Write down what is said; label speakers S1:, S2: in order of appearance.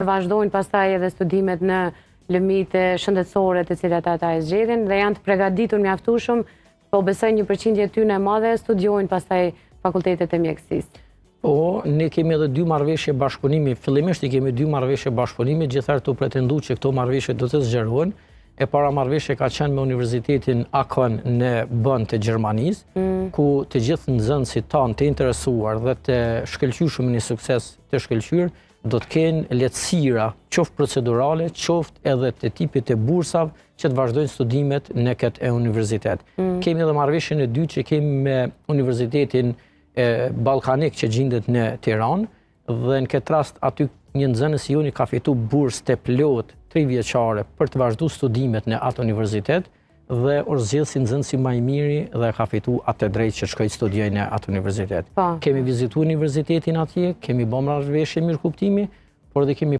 S1: vazhdojnë pastaj edhe studimet në lëmite shëndetësore të cilat ata e zgjedhin dhe janë të përgatitur mjaftueshëm, po besoj një përqindje e tyre e madhe studiojnë pastaj fakultetet e mjekësisë.
S2: Po, ne kemi edhe 2 marrëveshje bashkëpunimi. Fillimisht i kemi 2 marrëveshje bashkëpunimi, gjithëherë të pretendu që këto marrëveshje do të zgjerohen. E para marrëveshje ka qenë me Universitetin Aachen në Bonn të Gjermanisë, ku të gjithë nxënësit tanë të interesuar dhe të shkëlqyeshëm në sukses të shkëlqyer do të kenë lehtësira, qoftë procedurale, qoftë edhe të tipit të bursave që të vazhdojnë studimet në këtë universitet. Kemi edhe marrëveshjen e dytë që kemi me Universitetin Ballkanik që gjendet në Tiranë dhe në këtë rast aty një nxënës i joni ka fitu bursë të plot 3 vjeçare për të vazhduar studimet në atë universitet dhe është zgjedhur si nxënësi më i miri dhe ka fitu atë drejtë që shkoj studioj në atë universitet. Kemi vizituar universitetin atje, kemi bërë marrëveshje mirëkuptimi, por dhe kemi